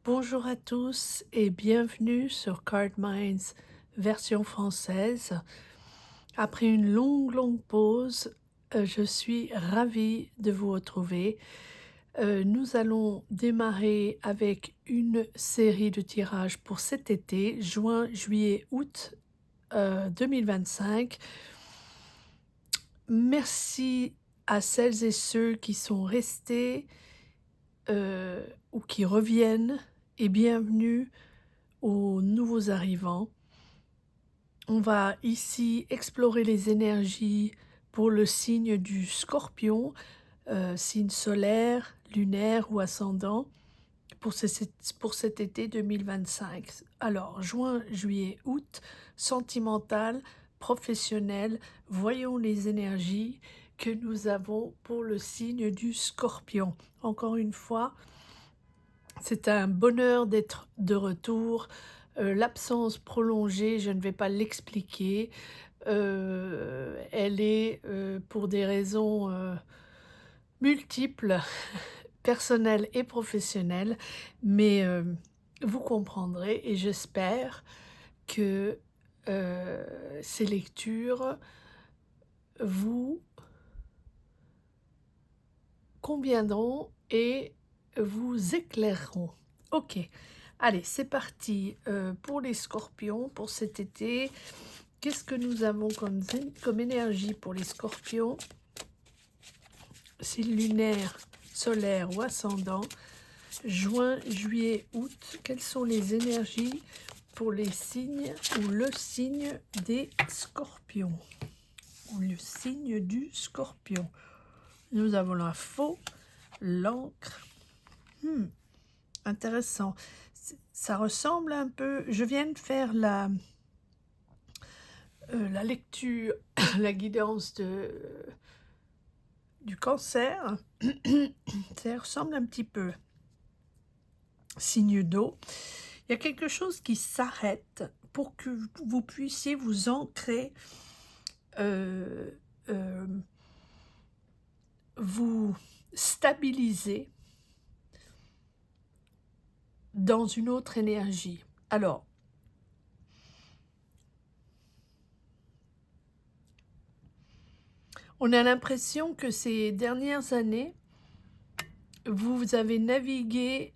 Bonjour à tous et bienvenue sur Card Minds version française. Après une longue pause, je suis ravie de vous retrouver. Nous allons démarrer avec une série de tirages pour cet été, juin, juillet, août 2025. Merci à celles et ceux qui sont restés ou qui reviennent et bienvenue aux nouveaux arrivants. On va ici explorer les énergies pour le signe du Scorpion, signe solaire, lunaire ou ascendant pour cet été 2025. Alors, juin, juillet, août, sentimental, professionnel, voyons les énergies que nous avons pour le signe du Scorpion. Encore une fois, c'est un bonheur d'être de retour. L'absence prolongée, je ne vais pas l'expliquer. Elle est pour des raisons multiples, personnelles et professionnelles, mais vous comprendrez et j'espère que ces lectures vous conviendront et vous éclaireront. Ok, allez, c'est parti pour les scorpions pour cet été. Qu'est-ce que nous avons comme énergie pour les scorpions? Signe lunaire, solaire ou ascendant, juin, juillet, août, quelles sont les énergies pour les signes ou le signe des scorpions? Ou le signe du scorpion. Nous avons la faux, l'encre. Intéressant. Ça ressemble un peu... Je viens de faire la lecture, la guidance du cancer. Ça ressemble un petit peu. Signe d'eau. Il y a quelque chose qui s'arrête pour que vous puissiez vous ancrer, vous stabiliser dans une autre énergie. Alors, on a l'impression que ces dernières années, vous avez navigué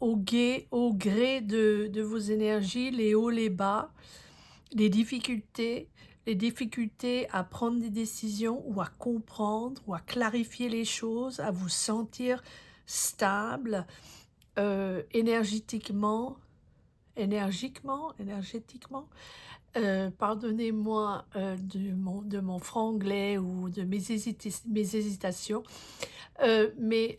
au gré de vos énergies, les hauts, les bas, les difficultés à prendre des décisions ou à comprendre ou à clarifier les choses, à vous sentir stable, énergétiquement, pardonnez-moi de mon franglais ou de mes hésitations, mais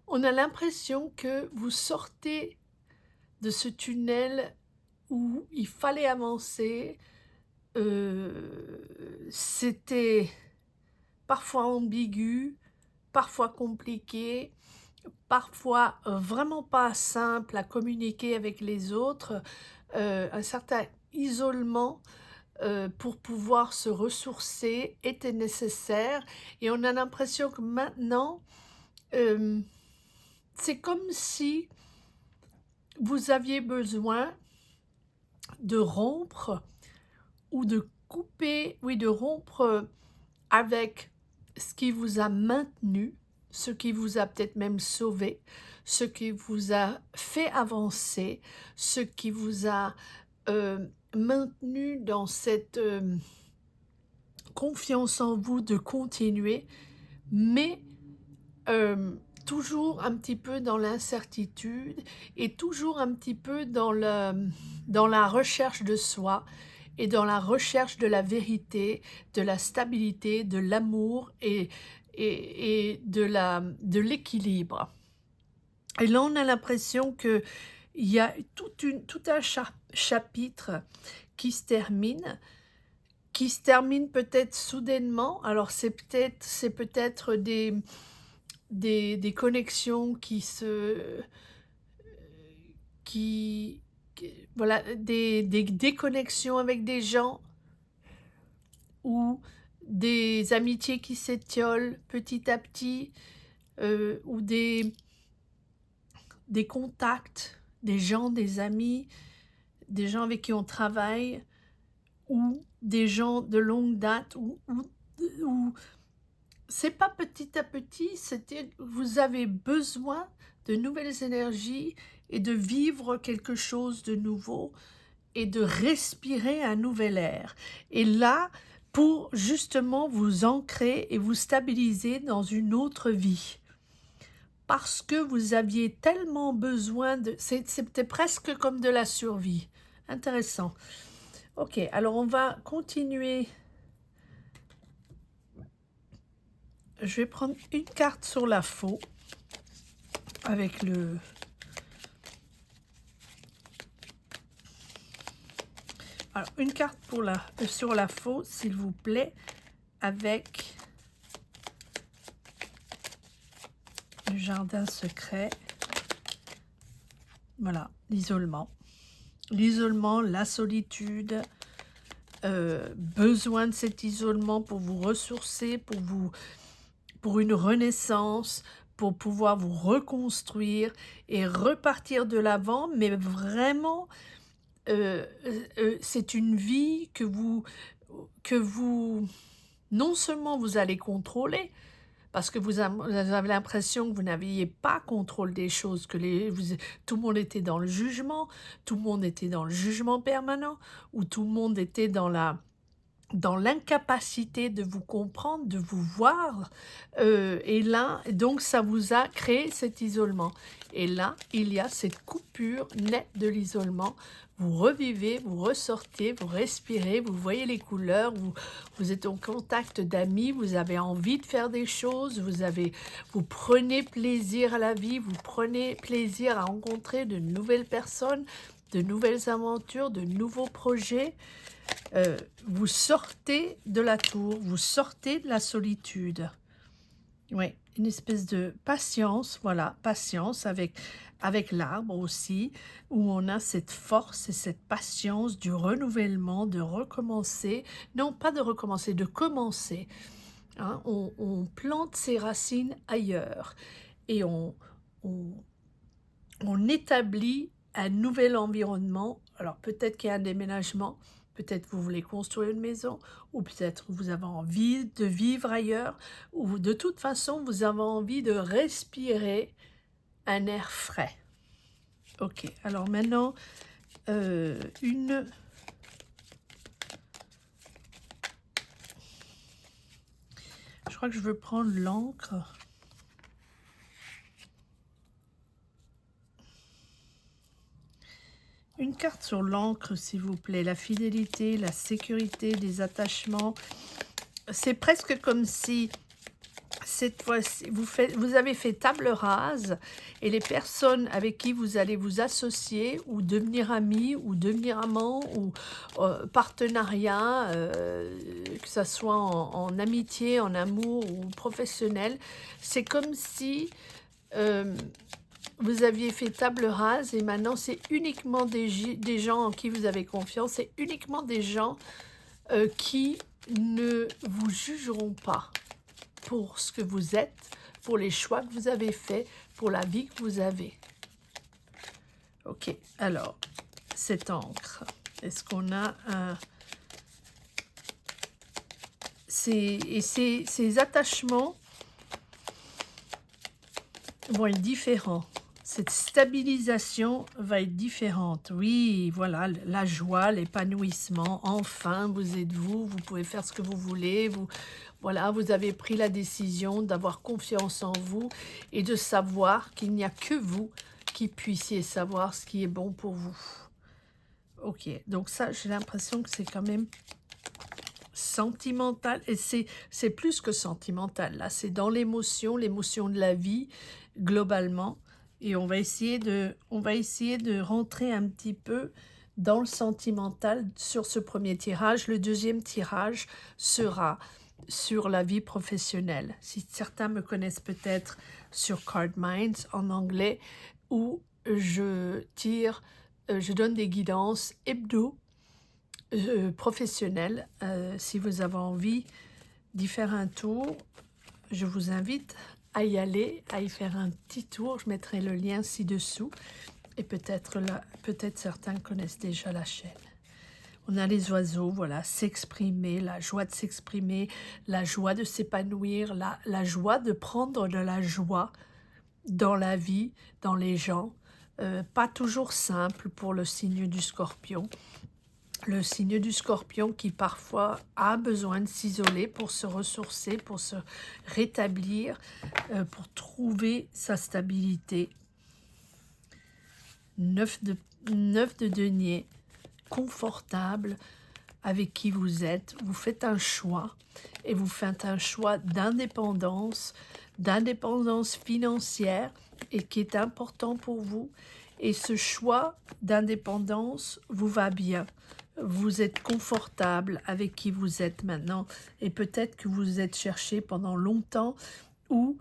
on a l'impression que vous sortez de ce tunnel où il fallait avancer. C'était parfois ambigu, parfois compliqué, parfois vraiment pas simple à communiquer avec les autres, un certain isolement pour pouvoir se ressourcer était nécessaire et on a l'impression que maintenant, c'est comme si vous aviez besoin de rompre ou de couper, oui, de rompre avec ce qui vous a maintenu, ce qui vous a peut-être même sauvé, ce qui vous a fait avancer, ce qui vous a maintenu dans cette confiance en vous de continuer, mais toujours un petit peu dans l'incertitude et toujours un petit peu dans la recherche de soi et dans la recherche de la vérité, de la stabilité, de l'amour et de l'équilibre. Et là, on a l'impression qu'il y a tout un chapitre qui se termine peut-être soudainement. Alors c'est peut-être des connexions voilà, des déconnexions avec des gens ou des amitiés qui s'étiolent petit à petit, ou des contacts, des gens, des amis, des gens avec qui on travaille, ou des gens de longue date, ou c'est pas petit à petit, vous avez besoin de nouvelles énergies et de vivre quelque chose de nouveau et de respirer un nouvel air. Et là, pour justement vous ancrer et vous stabiliser dans une autre vie. Parce que vous aviez tellement besoin de... C'était presque comme de la survie. Intéressant. Ok, alors on va continuer. Je vais prendre une carte sur la faux avec le... Alors, une carte pour sur la faux, s'il vous plaît, avec le jardin secret. Voilà, l'isolement. L'isolement, la solitude, besoin de cet isolement pour vous ressourcer, pour une renaissance, pour pouvoir vous reconstruire et repartir de l'avant, mais vraiment, c'est une vie que vous, non seulement vous allez contrôler, parce que vous avez l'impression que vous n'aviez pas contrôle des choses, que tout le monde était dans le jugement, tout le monde était dans le jugement permanent, ou tout le monde était dans l'incapacité de vous comprendre, de vous voir, et là, donc ça vous a créé cet isolement. Et là, il y a cette coupure nette de l'isolement. Vous revivez, vous ressortez, vous respirez, vous voyez les couleurs, vous êtes en contact d'amis, vous avez envie de faire des choses, vous prenez plaisir à la vie, vous prenez plaisir à rencontrer de nouvelles personnes, de nouvelles aventures, de nouveaux projets. Vous sortez de la tour, vous sortez de la solitude. Oui, une espèce de patience, voilà, patience avec l'arbre aussi, où on a cette force et cette patience du renouvellement, de recommencer, non pas de recommencer, de commencer. Hein, on plante ses racines ailleurs et on établit un nouvel environnement. Alors peut-être qu'il y a un déménagement, peut-être vous voulez construire une maison, ou peut-être vous avez envie de vivre ailleurs, ou de toute façon vous avez envie de respirer un air frais. Ok, alors maintenant, je crois que je veux prendre l'encre. Une carte sur l'encre, s'il vous plaît. La fidélité, la sécurité, des attachements. C'est presque comme si, cette fois-ci, vous avez fait table rase et les personnes avec qui vous allez vous associer ou devenir amis ou devenir amants ou partenariat, que ce soit en amitié, en amour ou professionnel, c'est comme si... vous aviez fait table rase et maintenant c'est uniquement des gens en qui vous avez confiance, c'est uniquement des gens qui ne vous jugeront pas pour ce que vous êtes, pour les choix que vous avez faits, pour la vie que vous avez. Ok, alors, cette encre, est-ce qu'on a un... Ces attachements vont être différents. Cette stabilisation va être différente. Oui, voilà, la joie, l'épanouissement, enfin, vous êtes vous pouvez faire ce que vous voulez, voilà, vous avez pris la décision d'avoir confiance en vous et de savoir qu'il n'y a que vous qui puissiez savoir ce qui est bon pour vous. Ok, donc ça, j'ai l'impression que c'est quand même sentimental, et c'est plus que sentimental, là, c'est dans l'émotion de la vie, globalement. Et on va essayer de rentrer un petit peu dans le sentimental sur ce premier tirage. Le deuxième tirage sera sur la vie professionnelle. Si certains me connaissent peut-être sur Card Minds en anglais, où je donne des guidances hebdo professionnelles. Si vous avez envie d'y faire un tour, je vous invite à y aller, à y faire un petit tour. Je mettrai le lien ci-dessous et peut-être certains connaissent déjà la chaîne. On a les oiseaux, voilà, s'exprimer, la joie de s'exprimer, la joie de s'épanouir, la joie de prendre de la joie dans la vie, dans les gens. Pas toujours simple pour le signe du Scorpion. Le signe du Scorpion qui parfois a besoin de s'isoler pour se ressourcer, pour se rétablir, pour trouver sa stabilité. 9 de denier, confortable avec qui vous êtes. Vous faites un choix et vous faites un choix d'indépendance financière et qui est important pour vous. Et ce choix d'indépendance vous va bien. Vous êtes confortable avec qui vous êtes maintenant et peut-être que vous êtes cherché pendant longtemps ou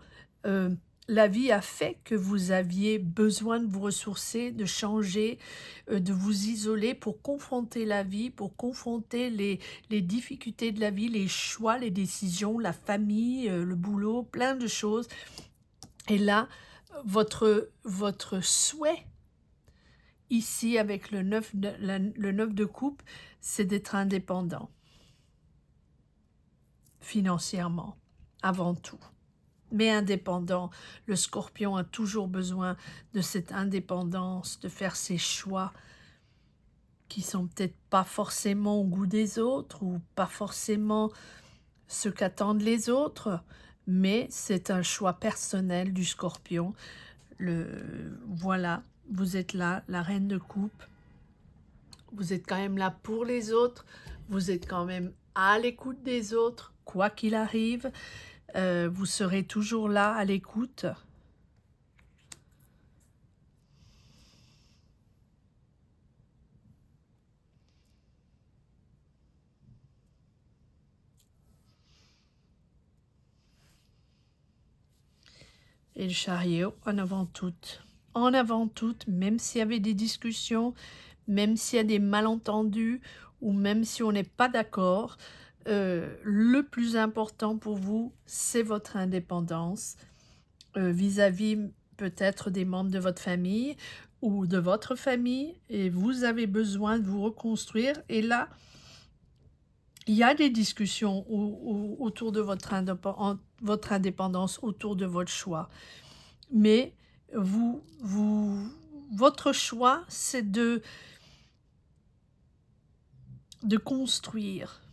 la vie a fait que vous aviez besoin de vous ressourcer, de changer, de vous isoler pour confronter la vie, pour confronter les difficultés de la vie, les choix, les décisions, la famille, le boulot, plein de choses. Et là, votre souhait, ici avec le 9 de coupe, c'est d'être indépendant, financièrement, avant tout. Mais indépendant, le Scorpion a toujours besoin de cette indépendance, de faire ses choix qui sont peut-être pas forcément au goût des autres ou pas forcément ce qu'attendent les autres, mais c'est un choix personnel du Scorpion. Voilà, vous êtes là, la reine de coupe. Vous êtes quand même là pour les autres, vous êtes quand même à l'écoute des autres, quoi qu'il arrive. Vous serez toujours là à l'écoute. Et le chariot en avant toute. En avant toute, même s'il y avait des discussions, même s'il y a des malentendus, ou même si on n'est pas d'accord, le plus important pour vous, c'est votre indépendance vis-à-vis peut-être des membres de votre famille ou de votre famille, et vous avez besoin de vous reconstruire. Et là, il y a des discussions autour de votre indépendance, autour de votre choix. Mais votre choix, c'est de construire.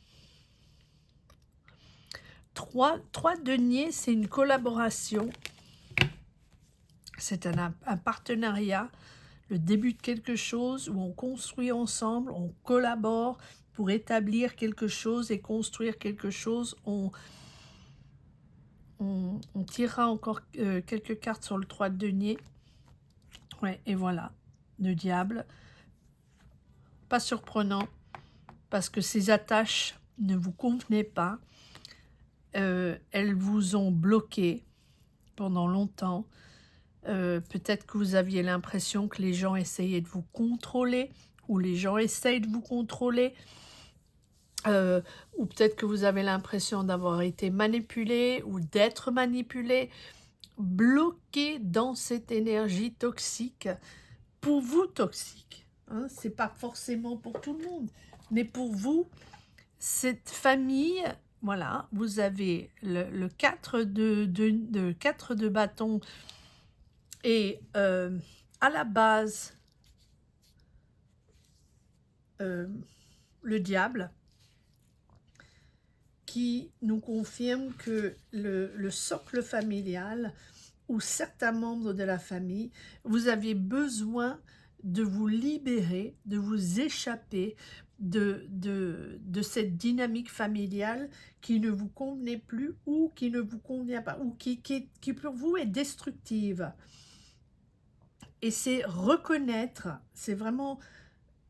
3 deniers, c'est une collaboration. C'est un partenariat, le début de quelque chose où on construit ensemble, on collabore pour établir quelque chose et construire quelque chose. On tirera encore quelques cartes sur le 3 de denier. Ouais, et voilà, le diable. Pas surprenant, parce que ces attaches ne vous convenaient pas. Elles vous ont bloqué pendant longtemps. Peut-être que vous aviez l'impression que les gens essayaient de vous contrôler, ou les gens essayent de vous contrôler, ou peut-être que vous avez l'impression d'avoir été manipulé ou d'être manipulé, bloqué dans cette énergie toxique, pour vous toxique. Hein, c'est pas forcément pour tout le monde, mais pour vous, cette famille, voilà, vous avez le 4 de bâton et à la base, le diable, qui nous confirme que le socle familial ou certains membres de la famille, vous aviez besoin de vous libérer, de vous échapper de cette dynamique familiale qui ne vous convenait plus ou qui ne vous convient pas, ou qui pour vous est destructive. Et c'est reconnaître, c'est vraiment,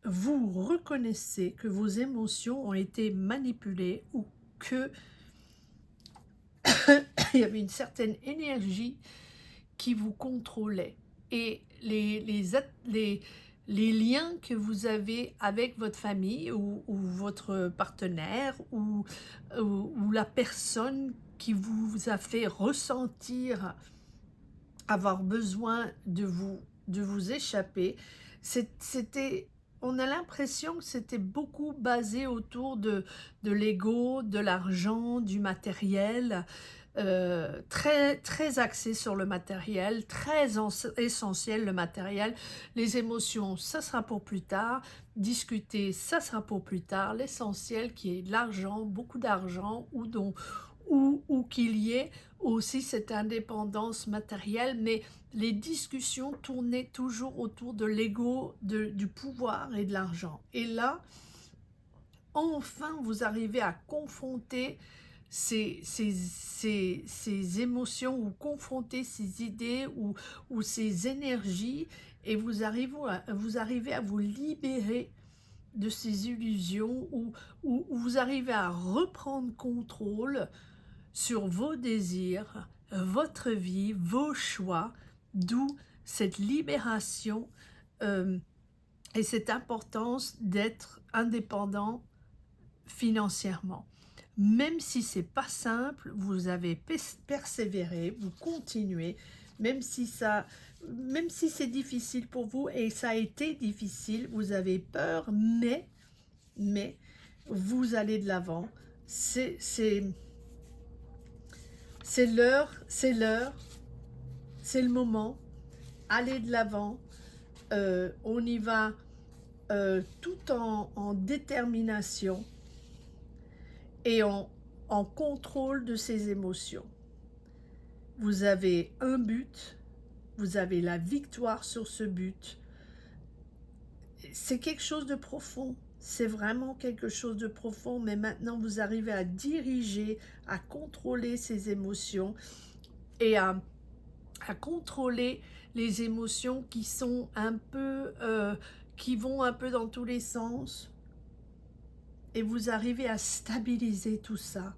vous reconnaissez que vos émotions ont été manipulées ou que il y avait une certaine énergie qui vous contrôlait. Et les liens que vous avez avec votre famille ou votre partenaire ou la personne qui vous a fait ressentir avoir besoin de vous échapper. C'était, on a l'impression que c'était beaucoup basé autour de l'ego, de l'argent, du matériel, très, très axé sur le matériel, très essentiel le matériel. Les émotions, ça sera pour plus tard. Discuter, ça sera pour plus tard. L'essentiel qui est de l'argent, beaucoup d'argent, ou qu'il y ait aussi cette indépendance matérielle, mais les discussions tournaient toujours autour de l'ego, du pouvoir et de l'argent. Et là, enfin, vous arrivez à confronter ces émotions, ou confronter ces idées ou ces énergies, et vous arrivez à vous libérer de ces illusions, ou vous arrivez à reprendre contrôle sur vos désirs, votre vie, vos choix, d'où cette libération et cette importance d'être indépendant financièrement. Même si c'est pas simple, vous avez persévéré, vous continuez, même si c'est difficile pour vous, et ça a été difficile, vous avez peur, mais vous allez de l'avant. C'est l'heure, c'est le moment. Allez de l'avant. On y va tout en détermination et en contrôle de ses émotions. Vous avez un but, vous avez la victoire sur ce but. C'est quelque chose de profond, c'est vraiment quelque chose de profond, mais maintenant vous arrivez à diriger, à contrôler ces émotions et à contrôler les émotions qui sont un peu, qui vont un peu dans tous les sens, et vous arrivez à stabiliser tout ça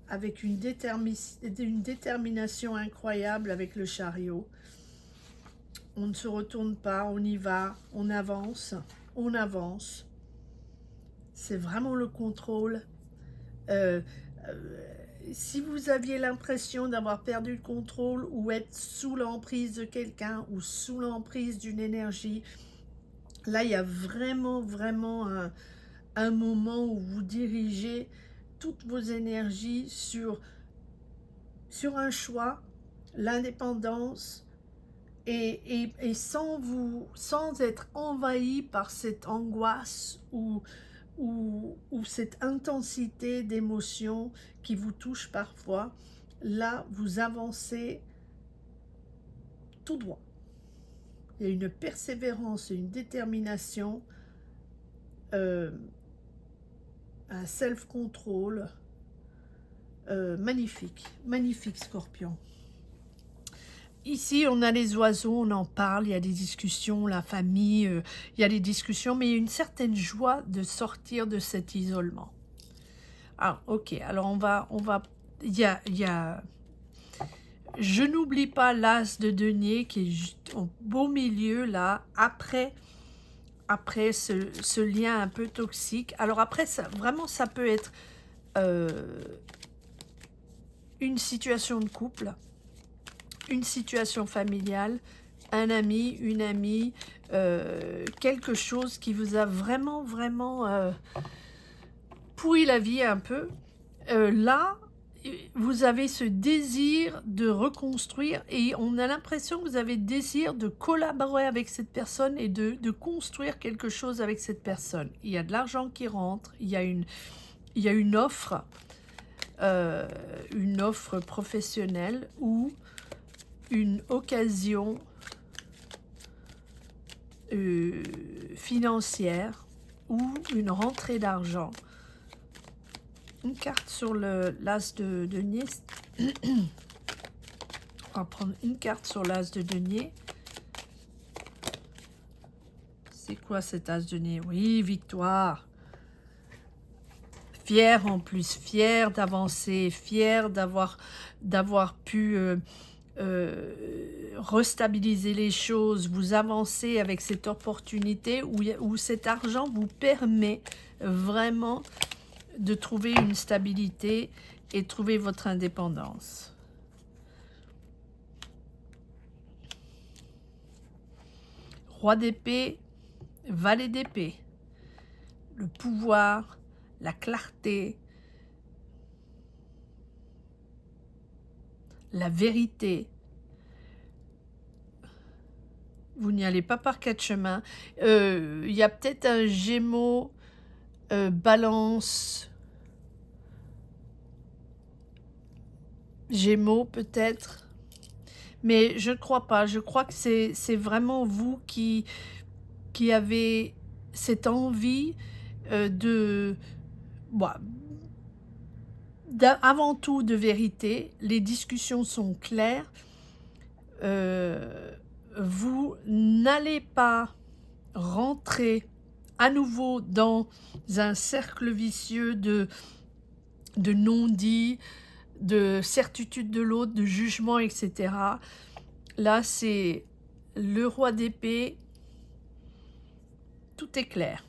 avec une détermination incroyable avec le chariot. On ne se retourne pas, on y va, on avance, on avance. C'est vraiment le contrôle. Si vous aviez l'impression d'avoir perdu le contrôle ou être sous l'emprise de quelqu'un ou sous l'emprise d'une énergie, là, il y a vraiment, vraiment un moment où vous dirigez toutes vos énergies sur un choix, l'indépendance, et sans être envahi par cette angoisse ou cette intensité d'émotion qui vous touche parfois. Là, vous avancez tout droit. Il y a une persévérance et une détermination, un self-control magnifique, magnifique, Scorpion. Ici, on a les oiseaux, on en parle, il y a des discussions, la famille, il y a des discussions, mais il y a une certaine joie de sortir de cet isolement. Ah, ok, alors on va, il y a, je n'oublie pas l'as de denier qui est juste au beau milieu, là, après ce lien un peu toxique. Alors après, ça, vraiment, ça peut être une situation de couple, une situation familiale, un ami, une amie, quelque chose qui vous a vraiment, vraiment pourri la vie un peu. Là, vous avez ce désir de reconstruire, et on a l'impression que vous avez le désir de collaborer avec cette personne et de construire quelque chose avec cette personne. Il y a de l'argent qui rentre, il y a une offre professionnelle ou une occasion financière ou une rentrée d'argent. Une carte sur l'as de denier. On va prendre une carte sur l'as de denier. C'est quoi cet as de denier? Oui, victoire. Fier en plus, fier d'avancer, fier d'avoir pu restabiliser les choses. Vous avancez avec cette opportunité où cet argent vous permet vraiment de trouver une stabilité et trouver votre indépendance. Roi d'épée, valet d'épée. Le pouvoir, la clarté, la vérité. Vous n'y allez pas par quatre chemins. Il y a peut-être un Gémeaux, Balance, Gémeaux peut-être. Mais je ne crois pas. Je crois que c'est vraiment vous qui avez cette envie bon, avant tout de vérité. Les discussions sont claires. Vous n'allez pas rentrer à nouveau dans un cercle vicieux de non-dits, de certitude de l'autre, de jugement, etc. Là, c'est le roi d'épée. Tout est clair.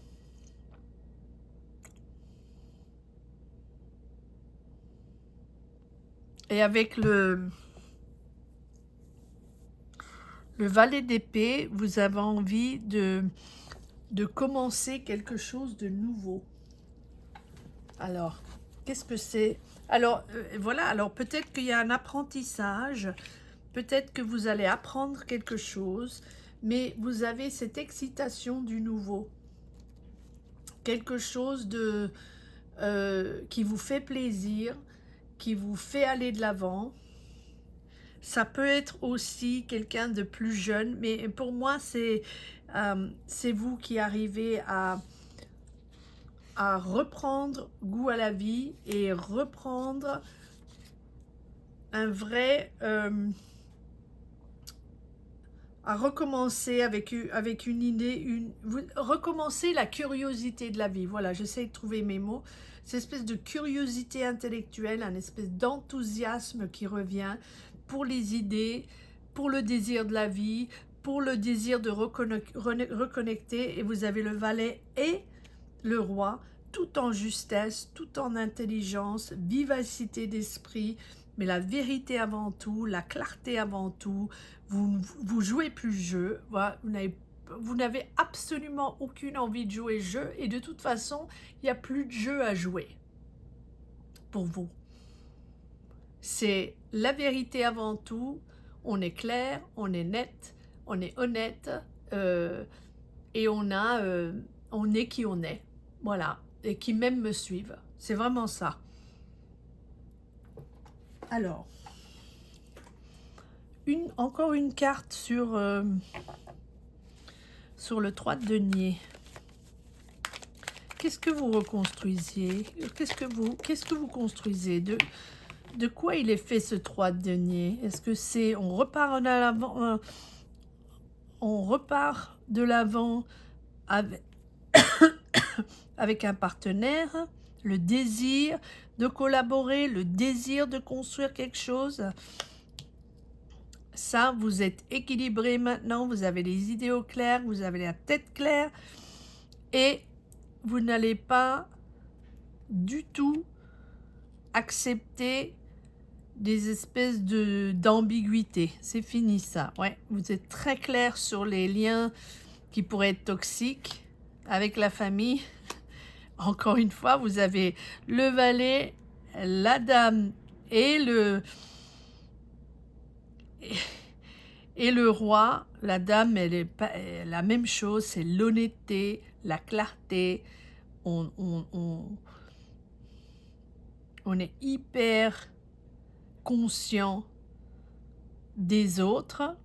Et avec le valet d'épée, vous avez envie de commencer quelque chose de nouveau. Alors, qu'est-ce que c'est? Alors, voilà, alors peut-être qu'il y a un apprentissage, peut-être que vous allez apprendre quelque chose, mais vous avez cette excitation du nouveau. Quelque chose qui vous fait plaisir, qui vous fait aller de l'avant. Ça peut être aussi quelqu'un de plus jeune, mais pour moi, c'est vous qui arrivez à reprendre goût à la vie et reprendre un vrai... à recommencer avec une idée, recommencer la curiosité de la vie. Voilà, j'essaie de trouver mes mots. Cette espèce de curiosité intellectuelle, un espèce d'enthousiasme qui revient pour les idées, pour le désir de la vie, pour le désir de reconnecter. Et vous avez le valet et le roi, tout en justesse, tout en intelligence, vivacité d'esprit, mais la vérité avant tout, la clarté avant tout. Vous jouez plus le jeu, voilà, vous n'avez absolument aucune envie de jouer le jeu, et de toute façon, il n'y a plus de jeu à jouer pour vous. C'est la vérité avant tout, on est clair, on est net, on est honnête, et on est qui on est, voilà, et qui même me suivent. C'est vraiment ça. Alors, encore une carte sur le 3 de denier. Qu'est-ce que vous reconstruisiez? Qu'est-ce que vous construisez? De quoi il est fait ce 3 de denier? Est-ce que c'est... On repart de l'avant, on repart de l'avant avec, avec un partenaire, le désir de collaborer, le désir de construire quelque chose. Ça, vous êtes équilibré maintenant, vous avez les idées au clair, vous avez la tête claire, et vous n'allez pas du tout accepter des espèces d'ambiguïté. C'est fini ça, ouais. Vous êtes très clair sur les liens qui pourraient être toxiques avec la famille. Encore une fois, vous avez le valet, la dame et le roi. La dame, elle est pas la même chose, c'est l'honnêteté, la clarté. On est hyper conscient des autres.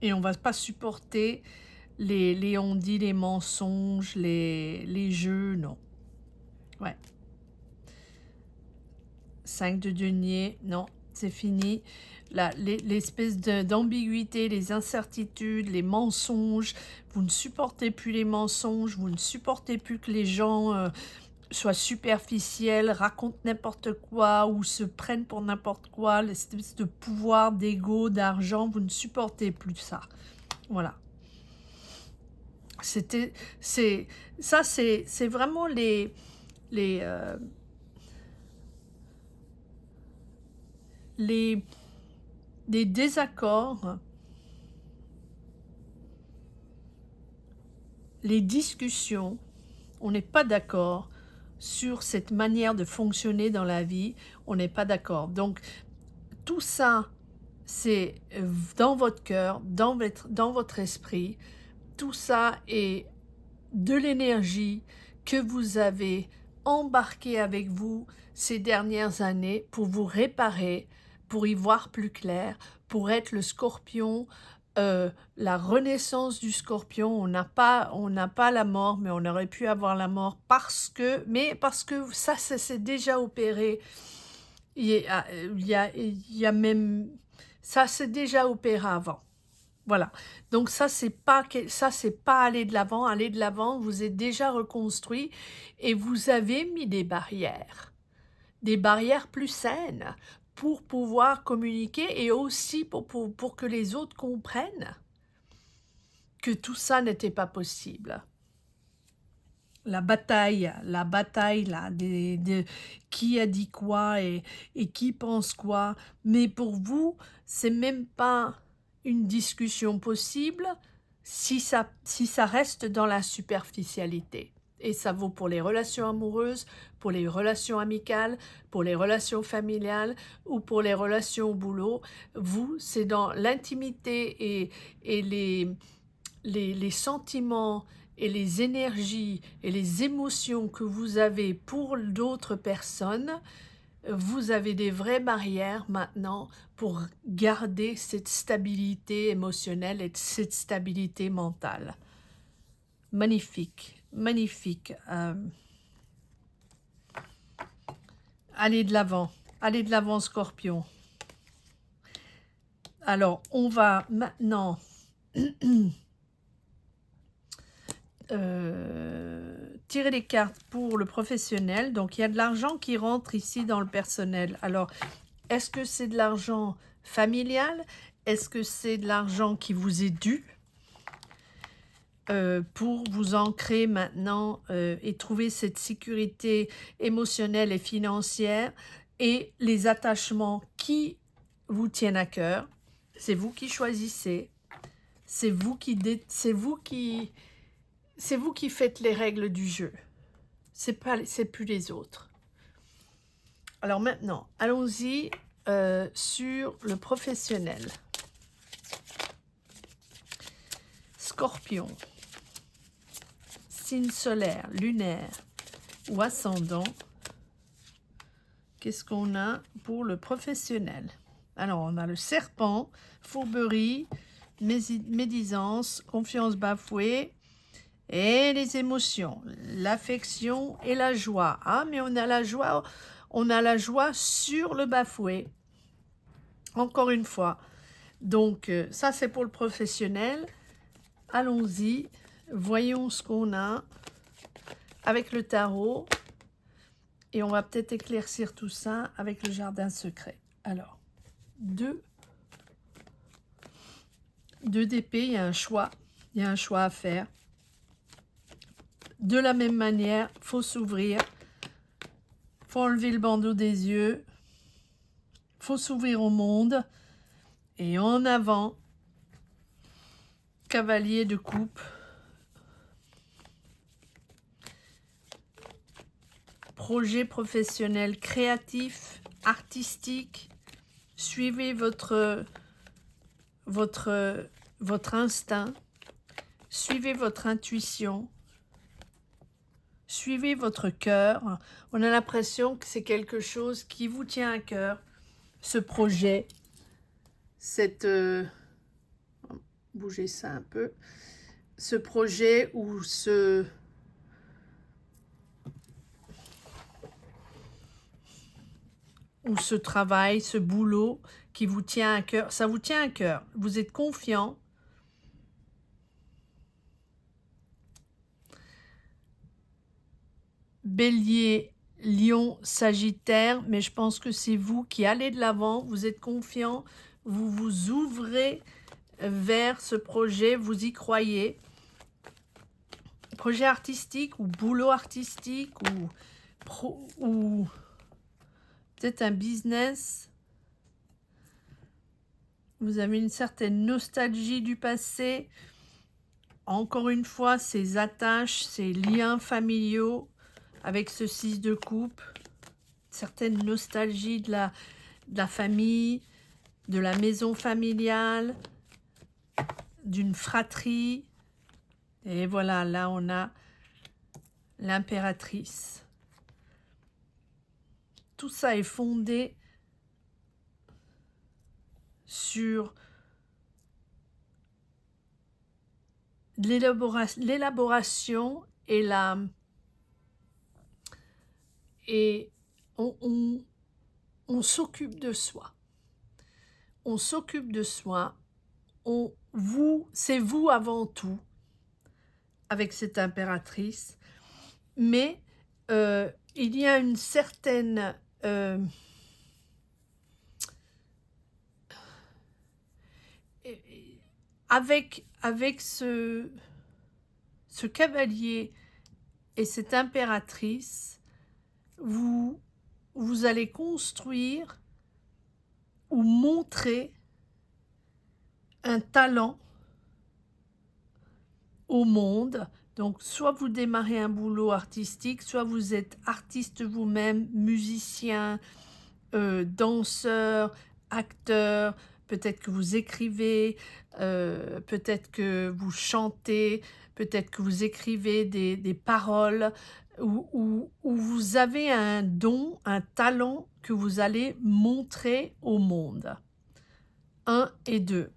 Et on ne va pas supporter les on-dit, les mensonges, les jeux, non. Ouais. 5 de denier, non, c'est fini. L'espèce d'ambiguïté, les incertitudes, les mensonges, vous ne supportez plus les mensonges, vous ne supportez plus que les gens soient superficiels, racontent n'importe quoi ou se prennent pour n'importe quoi, l'espèce de pouvoir, d'ego, d'argent, vous ne supportez plus ça. Voilà. C'était c'est ça, c'est vraiment les, les les désaccords, les discussions. On n'est pas d'accord sur cette manière de fonctionner dans la vie, on n'est pas d'accord. Donc tout ça, c'est, dans votre cœur, dans votre esprit. Tout ça est de l'énergie que vous avez embarquée avec vous ces dernières années pour vous réparer, pour y voir plus clair, pour être le Scorpion, la renaissance du Scorpion. On n'a pas la mort, mais on aurait pu avoir la mort parce que ça s'est déjà opéré. Il y a même ça s'est déjà opéré avant. Voilà. Donc ça c'est pas aller de l'avant. Aller de l'avant, vous êtes déjà reconstruit et vous avez mis des barrières plus saines pour pouvoir communiquer et aussi pour que les autres comprennent que tout ça n'était pas possible. La bataille là, qui a dit quoi et qui pense quoi. Mais pour vous, c'est même pas une discussion possible si ça reste dans la superficialité. Et ça vaut pour les relations amoureuses, pour les relations amicales, pour les relations familiales ou pour les relations au boulot. Vous, c'est dans l'intimité et les sentiments et les énergies et les émotions que vous avez pour d'autres personnes, vous avez des vraies barrières maintenant pour garder cette stabilité émotionnelle et cette stabilité mentale. Magnifique, magnifique. Allez de l'avant Scorpion. Alors, on va maintenant tirer les cartes pour le professionnel. Donc il y a de l'argent qui rentre ici dans le personnel. Alors est-ce que c'est de l'argent familial? Est-ce que c'est de l'argent qui vous est dû pour vous ancrer maintenant et trouver cette sécurité émotionnelle et financière et les attachements qui vous tiennent à cœur? C'est vous qui choisissez. C'est vous qui faites les règles du jeu. C'est plus les autres. Alors maintenant, allons-y sur le professionnel. Scorpion, signe solaire, lunaire ou ascendant. Qu'est-ce qu'on a pour le professionnel? Alors, on a le serpent, fourberie, médisance, confiance bafouée, et les émotions, l'affection et la joie. Ah, mais on a la joie sur le bafoué. Encore une fois. Donc, ça c'est pour le professionnel. Allons-y. Voyons ce qu'on a avec le tarot. Et on va peut-être éclaircir tout ça avec le jardin secret. Alors, deux d'épée, il y a un choix. Il y a un choix à faire. De la même manière, faut s'ouvrir, faut enlever le bandeau des yeux, faut s'ouvrir au monde et en avant, cavalier de coupe, projet professionnel créatif, artistique, suivez votre instinct, suivez votre intuition. Suivez votre cœur. On a l'impression que c'est quelque chose qui vous tient à cœur, ce projet, bougez ça un peu, ce projet ou ce travail, ce boulot qui vous tient à cœur. Ça vous tient à cœur. Vous êtes confiant. Bélier, Lion, Sagittaire, mais je pense que c'est vous qui allez de l'avant, vous êtes confiant, vous vous ouvrez vers ce projet, vous y croyez. projet artistique ou boulot artistique ou peut-être un business. Vous avez une certaine nostalgie du passé. Encore une fois, ces attaches, ces liens familiaux avec ce 6 de coupe. Certaine nostalgie de la famille, de la maison familiale, d'une fratrie. Et voilà, là on a l'impératrice. Tout ça est fondé sur l'élaboration et on s'occupe de soi. On s'occupe de soi. C'est vous avant tout avec cette impératrice. Mais il y a une certaine avec ce cavalier et cette impératrice, vous allez construire ou montrer un talent au monde. Donc, soit vous démarrez un boulot artistique, soit vous êtes artiste vous-même, musicien, danseur, acteur, peut-être que vous écrivez, peut-être que vous chantez, peut-être que vous écrivez des paroles, ou vous avez un don, un talent que vous allez montrer au monde. 1 et 2.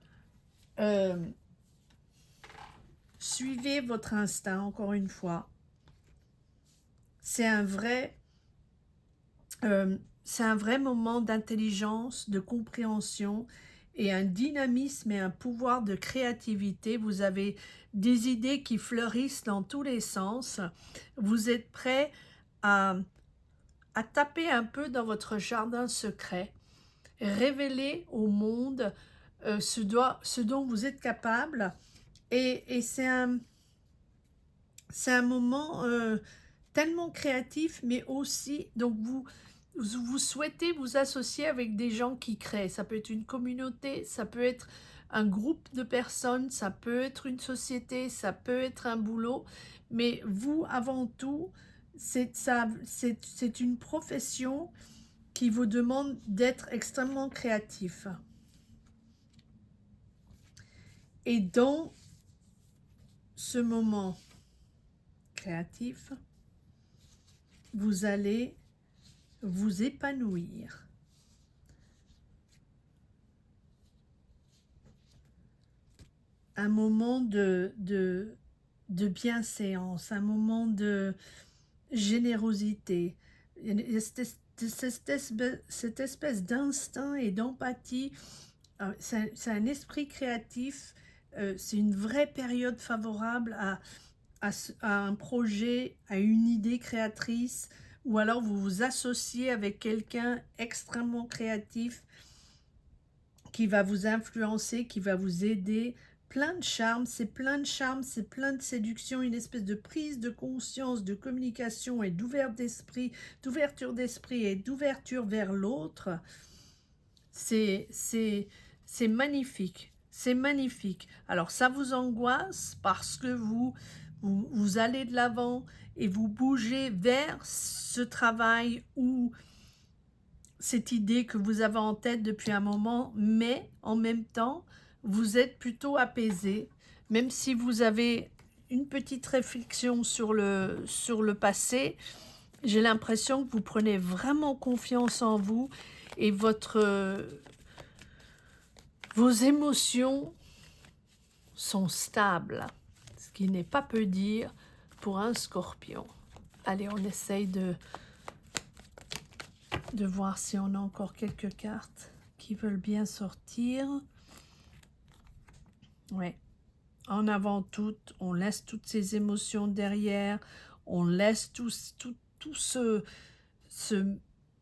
Suivez votre instinct, encore une fois. C'est un vrai moment d'intelligence, de compréhension et un dynamisme et un pouvoir de créativité. Vous avez des idées qui fleurissent dans tous les sens. Vous êtes prêt à taper un peu dans votre jardin secret, révéler au monde ce dont vous êtes capable. Et c'est un moment tellement créatif, mais aussi, donc vous souhaitez vous associer avec des gens qui créent. Ça peut être une communauté, ça peut être un groupe de personnes, ça peut être une société, ça peut être un boulot, mais vous, avant tout, c'est une profession qui vous demande d'être extrêmement créatif. Et dans ce moment créatif, vous allez vous épanouir. Un moment de bienséance, un moment de générosité, cette espèce d'instinct et d'empathie. C'est un esprit créatif, c'est une vraie période favorable à un projet, à une idée créatrice, ou alors vous vous associez avec quelqu'un extrêmement créatif qui va vous influencer, qui va vous aider. Plein de charme, c'est plein de charme, c'est plein de séduction, une espèce de prise de conscience, de communication et d'ouverture d'esprit et d'ouverture vers l'autre. C'est magnifique, c'est magnifique. Alors ça vous angoisse parce que vous allez de l'avant et vous bougez vers ce travail ou cette idée que vous avez en tête depuis un moment, mais en même temps, vous êtes plutôt apaisé, même si vous avez une petite réflexion sur le passé. J'ai l'impression que vous prenez vraiment confiance en vous et vos émotions sont stables, ce qui n'est pas peu dire pour un scorpion. Allez, on essaye de voir si on a encore quelques cartes qui veulent bien sortir. Ouais. En avant toutes, on laisse toutes ces émotions derrière, on laisse tout ce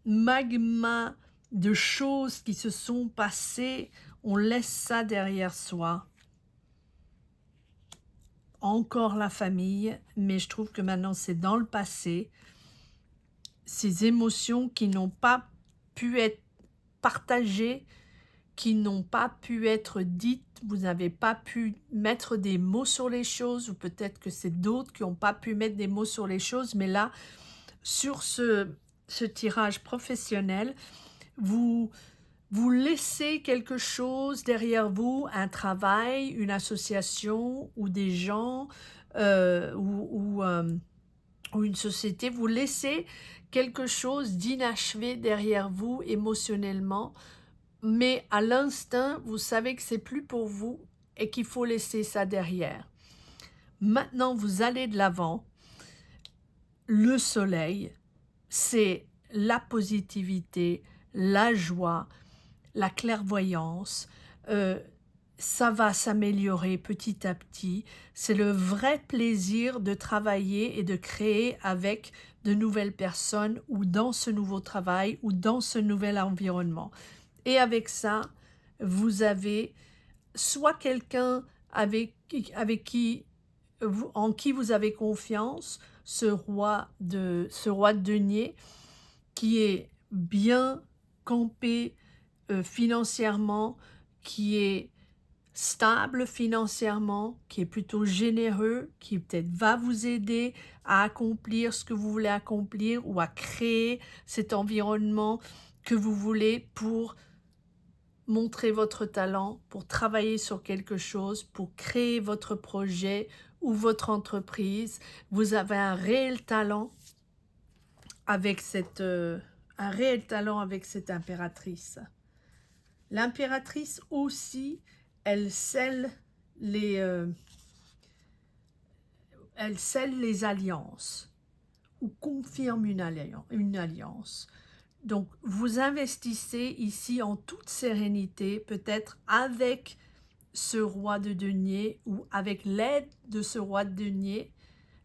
magma de choses qui se sont passées, on laisse ça derrière soi. encore la famille, mais je trouve que maintenant c'est dans le passé. Ces émotions qui n'ont pas pu être partagées, qui n'ont pas pu être dites, vous n'avez pas pu mettre des mots sur les choses, ou peut-être que c'est d'autres qui n'ont pas pu mettre des mots sur les choses, mais là, sur ce tirage professionnel, vous vous laissez quelque chose derrière vous, un travail, une association ou des gens, ou une société, vous laissez quelque chose d'inachevé derrière vous émotionnellement, mais à l'instinct, vous savez que c'est plus pour vous et qu'il faut laisser ça derrière. Maintenant, vous allez de l'avant. Le soleil, c'est la positivité, la joie, la clairvoyance. Ça va s'améliorer petit à petit. C'est le vrai plaisir de travailler et de créer avec de nouvelles personnes ou dans ce nouveau travail ou dans ce nouvel environnement. Et avec ça, vous avez soit quelqu'un avec qui en qui vous avez confiance, ce roi de denier qui est bien campé financièrement, qui est stable financièrement, qui est plutôt généreux, qui peut-être va vous aider à accomplir ce que vous voulez accomplir ou à créer cet environnement que vous voulez pour montrer votre talent, pour travailler sur quelque chose, pour créer votre projet ou votre entreprise. Vous avez un réel talent avec cette impératrice. L'impératrice aussi, elle scelle les, euh, elle scelle les alliances ou confirme une alliance. Donc, vous investissez ici en toute sérénité, peut-être avec ce roi de denier ou avec l'aide de ce roi de denier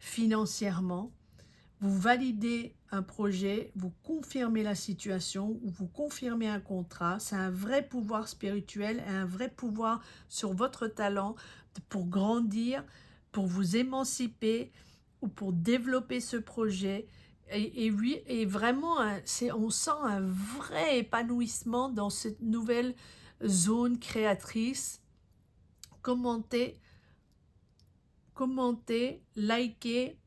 financièrement. Vous validez un projet, vous confirmez la situation ou vous confirmez un contrat. C'est un vrai pouvoir spirituel et un vrai pouvoir sur votre talent pour grandir, pour vous émanciper ou pour développer ce projet. Et oui, et vraiment, on sent un vrai épanouissement dans cette nouvelle zone créatrice. Commentez, likez.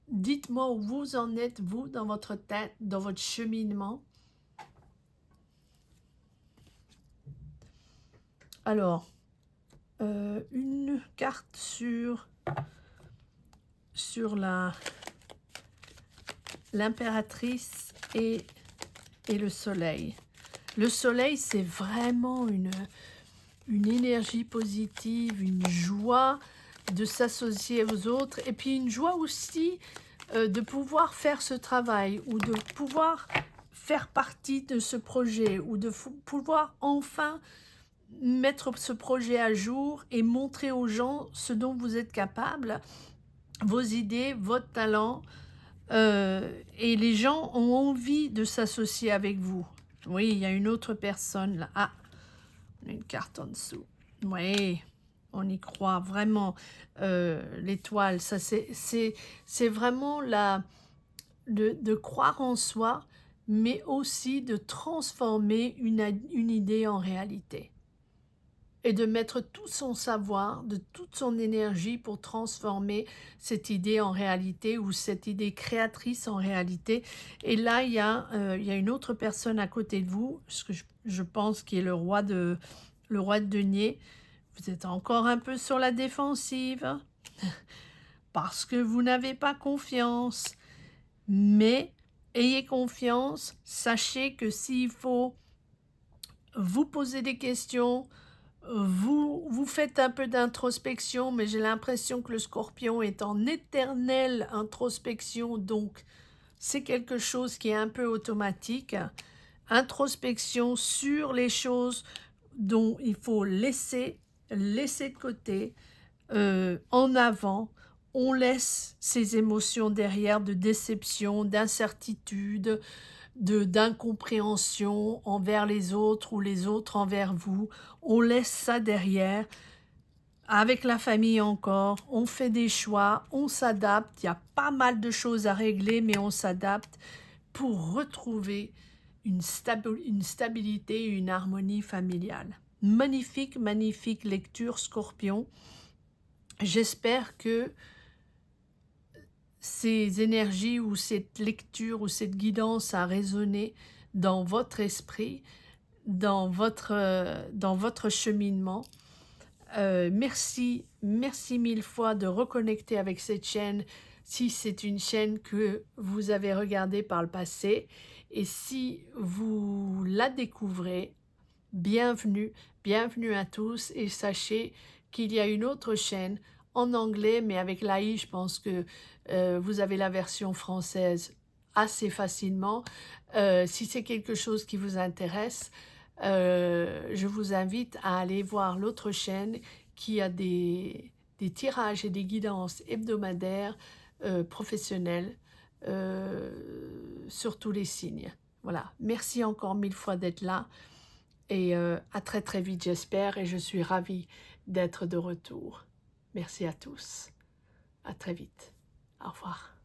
Dites-moi où vous en êtes, vous, dans votre tête, dans votre cheminement. Alors, une carte sur l'impératrice et le soleil. Le soleil, c'est vraiment une énergie positive, une joie de s'associer aux autres, et puis une joie aussi de pouvoir faire ce travail, ou de pouvoir faire partie de ce projet, ou de pouvoir enfin mettre ce projet à jour et montrer aux gens ce dont vous êtes capable, vos idées, votre talent, et les gens ont envie de s'associer avec vous. Oui, il y a une autre personne là. Ah, une carte en dessous. Oui, on y croit vraiment. L'étoile, ça c'est vraiment de croire en soi, mais aussi de transformer une idée en réalité. Et de mettre tout son savoir, de toute son énergie pour transformer cette idée en réalité ou cette idée créatrice en réalité. Et là, il y a une autre personne à côté de vous, ce que je pense qui est le roi de denier. Vous êtes encore un peu sur la défensive parce que vous n'avez pas confiance. Mais ayez confiance, sachez que s'il faut vous poser des questions, vous faites un peu d'introspection, mais j'ai l'impression que le Scorpion est en éternelle introspection, donc c'est quelque chose qui est un peu automatique. Introspection sur les choses dont il faut laisser de côté, en avant. On laisse ces émotions derrière de déception, d'incertitude, d'incompréhension envers les autres ou les autres envers vous. On laisse ça derrière. avec la famille encore, on fait des choix, on s'adapte, il y a pas mal de choses à régler, mais on s'adapte pour retrouver une stabilité, une harmonie familiale. Magnifique, magnifique lecture, Scorpion. J'espère que ces énergies ou cette lecture ou cette guidance a résonné dans votre esprit, dans votre cheminement. Merci, merci mille fois de reconnecter avec cette chaîne si c'est une chaîne que vous avez regardée par le passé. Et si vous la découvrez, bienvenue, bienvenue à tous, et sachez qu'il y a une autre chaîne en anglais, mais avec l'AI, je pense que vous avez la version française assez facilement. Si c'est quelque chose qui vous intéresse, je vous invite à aller voir l'autre chaîne qui a des tirages et des guidances hebdomadaires professionnels sur tous les signes. Voilà, merci encore mille fois d'être là. Et à très très vite j'espère, et je suis ravie d'être de retour. Merci à tous. À très vite. Au revoir.